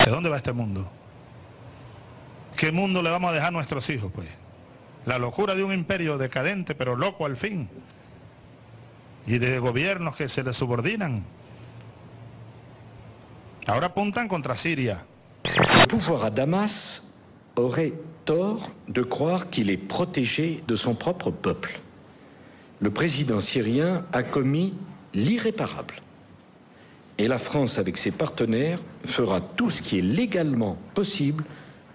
¿De dónde va este mundo? ¿Qué mundo le vamos a dejar a nuestros hijos, pues? La locura de un imperio decadente, pero loco al fin. Y de gobiernos que se le subordinan. Ahora apuntan contra Siria. Le pouvoir à Damas aurait tort de croire qu'il est protégé de son propre peuple. Le président syrien a commis l'irréparable. Et la France, avec ses partenaires, fera tout ce qui est légalement possible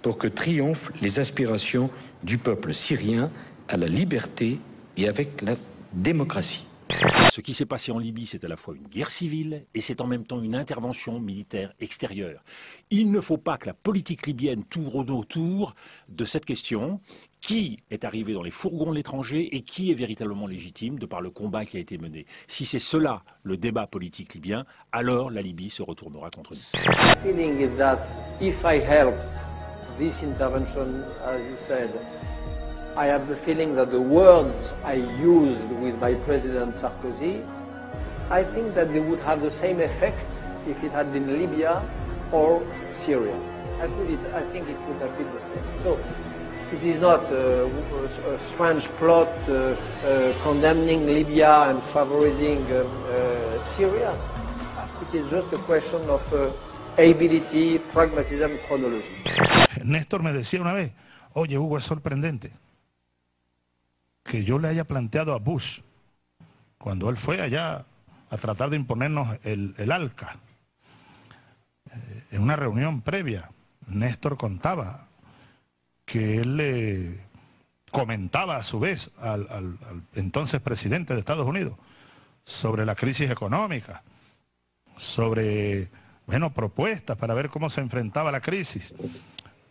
pour que triomphent les aspirations du peuple syrien à la liberté et avec la démocratie. Ce qui s'est passé en Libye, c'est à la fois une guerre civile et c'est en même temps une intervention militaire extérieure. Il ne faut pas que la politique libyenne tourne autour de cette question. Qui est arrivé dans les fourgons de l'étranger et qui est véritablement légitime de par le combat qui a été mené? Si c'est cela le débat politique libyen, alors la Libye se retournera contre nous. The feeling is that if I help this intervention, as you said, I have the feeling that the words I used with my President Sarkozy, I think that they would have the same effect if it had been Libya or Syria. I think it would have been the same. So it is not a strange plot condemning Libya and favorizing Syria. It is just a question of ability, pragmatism, chronology. Néstor me decía una vez, oye Hugo, es sorprendente que yo le haya planteado a Bush, cuando él fue allá a tratar de imponernos el ALCA, en una reunión previa, Néstor contaba que él le comentaba a su vez al entonces presidente de Estados Unidos sobre la crisis económica, sobre, bueno, propuestas para ver cómo se enfrentaba la crisis.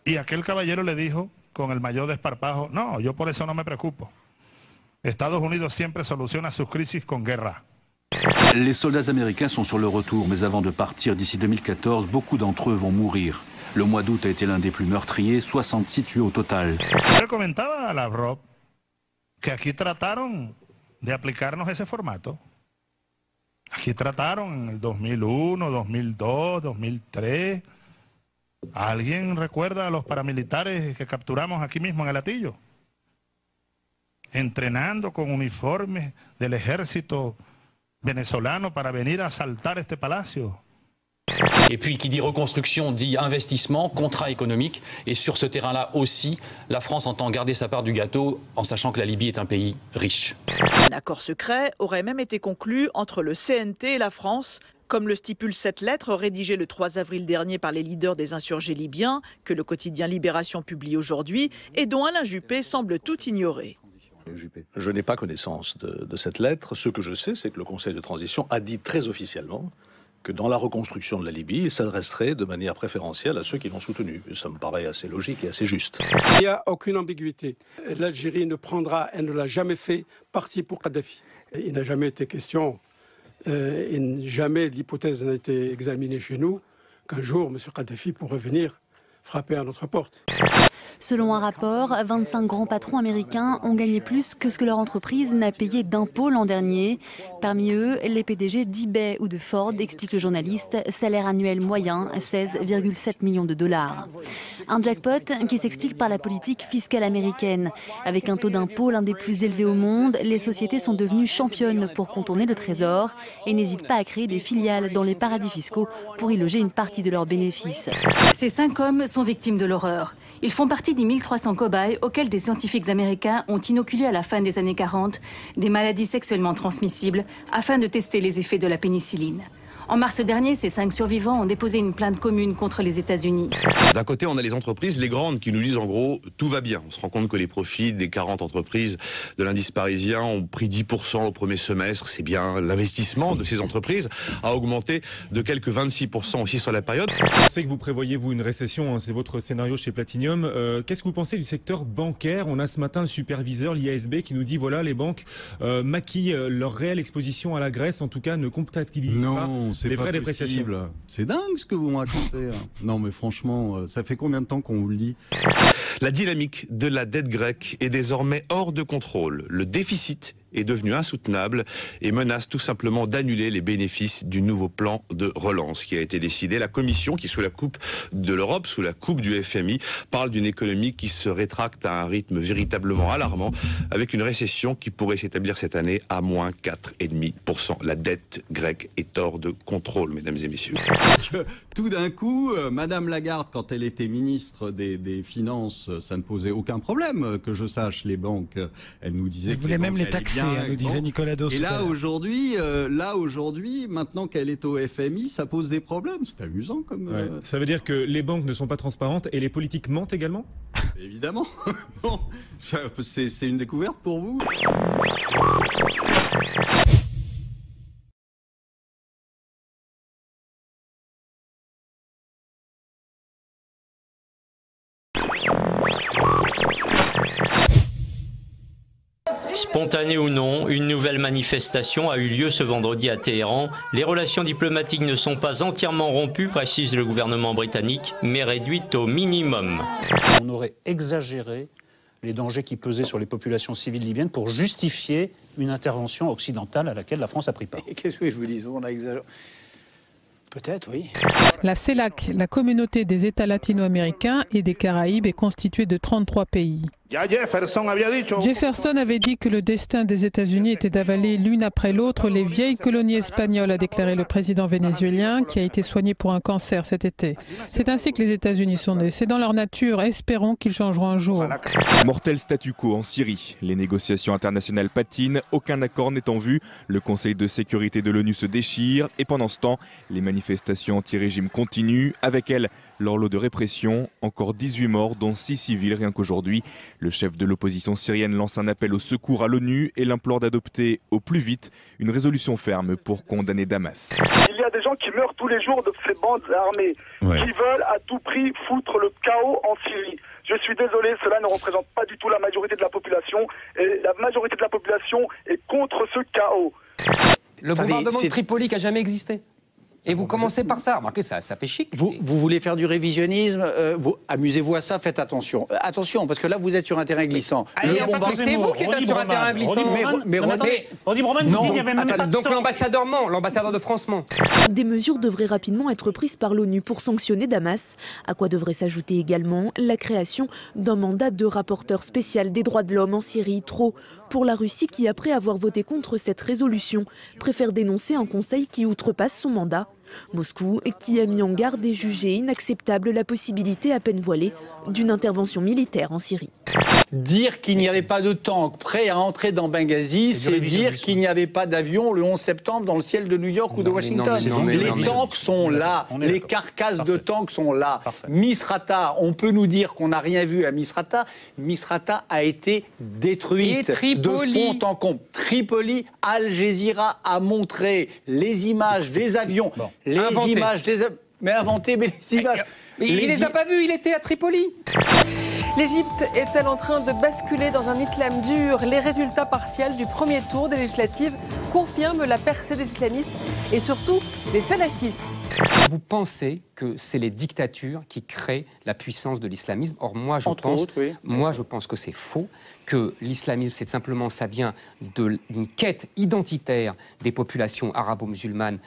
Y aquel caballero le dijo con el mayor desparpajo, no, yo por eso no me preocupo. Estados Unidos siempre soluciona sus crisis con guerra. Les soldats américains sont sur le retour, mais avant de partir d'ici 2014, beaucoup d'entre eux vont mourir. Le mois d'août a été l'un des plus meurtriers, 66 tués au total. Le comentaba a Lavrov que aquí trataron de aplicarnos ese formato. Aquí trataron en el 2001, 2002, 2003. ¿Alguien recuerda a los paramilitares que capturamos aquí mismo en el Hatillo? Entrenando con uniformes del ejército venezolano para venir a asaltar este palacio. Et puis qui dit reconstruction dit investissement, contrat économique. Et sur ce terrain-là aussi, la France entend garder sa part du gâteau en sachant que la Libye est un pays riche. Un accord secret aurait même été conclu entre le CNT et la France, comme le stipule cette lettre rédigée le 3 avril dernier par les leaders des insurgés libyens, que le quotidien Libération publie aujourd'hui et dont Alain Juppé semble tout ignorer. Je n'ai pas connaissance de cette lettre. Ce que je sais, c'est que le Conseil de transition a dit très officiellement que dans la reconstruction de la Libye, il s'adresserait de manière préférentielle à ceux qui l'ont soutenu. Et ça me paraît assez logique et assez juste. Il n'y a aucune ambiguïté. L'Algérie ne prendra, elle ne l'a jamais fait, parti pour Kadhafi. Il n'a jamais été question, et jamais l'hypothèse n'a été examinée chez nous, qu'un jour M. Kadhafi pourrait venir frapper à notre porte. Selon un rapport, 25 grands patrons américains ont gagné plus que ce que leur entreprise n'a payé d'impôts l'an dernier. Parmi eux, les PDG d'eBay ou de Ford, explique le journaliste, salaire annuel moyen 16,7 millions de dollars. Un jackpot qui s'explique par la politique fiscale américaine. Avec un taux d'impôt l'un des plus élevés au monde, les sociétés sont devenues championnes pour contourner le trésor et n'hésitent pas à créer des filiales dans les paradis fiscaux pour y loger une partie de leurs bénéfices. Ces 5 hommes sont victimes de l'horreur. Ils font partie des 1300 cobayes auxquels des scientifiques américains ont inoculé à la fin des années 40 des maladies sexuellement transmissibles afin de tester les effets de la pénicilline. En mars dernier, ces 5 survivants ont déposé une plainte commune contre les États-Unis. D'un côté, on a les entreprises, les grandes, qui nous disent en gros tout va bien. On se rend compte que les profits des 40 entreprises de l'indice parisien ont pris 10% au premier semestre. C'est bien, l'investissement de ces entreprises a augmenté de quelques 26% aussi sur la période. Je sais que vous prévoyez, vous, une récession, hein, c'est votre scénario chez Platinium. Qu'est-ce que vous pensez du secteur bancaire? On a ce matin le superviseur, l'IASB, qui nous dit voilà, les banques maquillent leur réelle exposition à la Grèce, en tout cas ne comptabilisent pas les frais de dépréciation. C'est dingue ce que vous me racontez. Non mais franchement, ça fait combien de temps qu'on vous le dit? La dynamique de la dette grecque est désormais hors de contrôle. Le déficit est devenu insoutenable et menace tout simplement d'annuler les bénéfices du nouveau plan de relance qui a été décidé. La Commission, qui est sous la coupe de l'Europe, sous la coupe du FMI, parle d'une économie qui se rétracte à un rythme véritablement alarmant, avec une récession qui pourrait s'établir cette année à moins 4,5%. La dette grecque est hors de contrôle, mesdames et messieurs. Tout d'un coup, Madame Lagarde, quand elle était ministre des Finances, ça ne posait aucun problème, que je sache, les banques. Elle nous disait elle voulait même les taxer, nous disait Nicolas Dos. Et là, aujourd'hui, maintenant qu'elle est au FMI, ça pose des problèmes. C'est amusant comme... Ouais. Ça veut dire que les banques ne sont pas transparentes et les politiques mentent également? Évidemment. Bon, c'est une découverte pour vous. Spontanée ou non, une nouvelle manifestation a eu lieu ce vendredi à Téhéran. Les relations diplomatiques ne sont pas entièrement rompues, précise le gouvernement britannique, mais réduites au minimum. On aurait exagéré les dangers qui pesaient sur les populations civiles libyennes pour justifier une intervention occidentale à laquelle la France a pris part. Qu'est-ce que je vous dis? On a exagéré. Peut-être, oui. La CELAC, la communauté des États latino-américains et des Caraïbes, est constituée de 33 pays. Jefferson avait dit que le destin des États-Unis était d'avaler l'une après l'autre les vieilles colonies espagnoles, a déclaré le président vénézuélien qui a été soigné pour un cancer cet été. C'est ainsi que les États-Unis sont nés. C'est dans leur nature. Espérons qu'ils changeront un jour. Mortel statu quo en Syrie. Les négociations internationales patinent. Aucun accord n'est en vue. Le Conseil de sécurité de l'ONU se déchire. Et pendant ce temps, les manifestations anti-régime continuent. Avec elles, leur lot de répression. Encore 18 morts, dont 6 civils rien qu'aujourd'hui. Le chef de l'opposition syrienne lance un appel au secours à l'ONU et l'implore d'adopter au plus vite une résolution ferme pour condamner Damas. Il y a des gens qui meurent tous les jours de ces bandes armées, qui veulent à tout prix foutre le chaos en Syrie. Je suis désolé, cela ne représente pas du tout la majorité de la population, et la majorité de la population est contre ce chaos. Le bombardement de Tripoli qui n'a jamais existé. Et vous commencez par ça. Remarquez, ça fait chic. Vous voulez faire du révisionnisme, amusez-vous à ça, faites attention. Attention, parce que là, vous êtes sur un terrain glissant. C'est vous qui êtes sur un terrain glissant. Mais Roddy Broman vous dit qu'il n'y avait même pas de donc temps. l'ambassadeur ment, l'ambassadeur de France ment. Des mesures devraient rapidement être prises par l'ONU pour sanctionner Damas, à quoi devrait s'ajouter également la création d'un mandat de rapporteur spécial des droits de l'homme en Syrie, trop pour la Russie qui, après avoir voté contre cette résolution, préfère dénoncer un conseil qui outrepasse son mandat. Moscou, qui a mis en garde et jugé inacceptable la possibilité à peine voilée d'une intervention militaire en Syrie. Dire qu'il n'y avait pas de tanks prêts à entrer dans Benghazi, c'est dire qu'il n'y avait pas d'avion le 11 septembre dans le ciel de New York ou de Washington. Les tanks sont là, les carcasses de tanks sont là. Misrata, on peut nous dire qu'on n'a rien vu à Misrata. Misrata a été détruite de fond en comble. Tripoli, Al Jazeera a montré les images des avions, les images des... Mais inventées, mais les images... Mais il les a pas vus, il était à Tripoli. L'Égypte est-elle en train de basculer dans un islam dur? Les résultats partiels du premier tour des législatives confirment la percée des islamistes et surtout des salafistes. Vous pensez que c'est les dictatures qui créent la puissance de l'islamisme. Or, moi, je pense que c'est faux, que l'islamisme, c'est simplement, ça vient d'une quête identitaire des populations arabo-musulmanes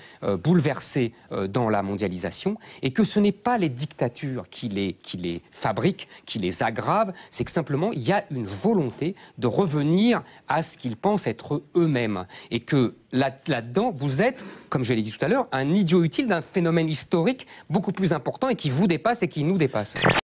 bouleversées dans la mondialisation, et que ce n'est pas les dictatures qui les fabriquent, qui les aggravent, c'est que simplement, il y a une volonté de revenir à ce qu'ils pensent être eux-mêmes. Et que là-dedans, vous êtes, comme je l'ai dit tout à l'heure, un idiot utile d'un phénomène historique beaucoup plus important et qui vous dépasse et qui nous dépasse.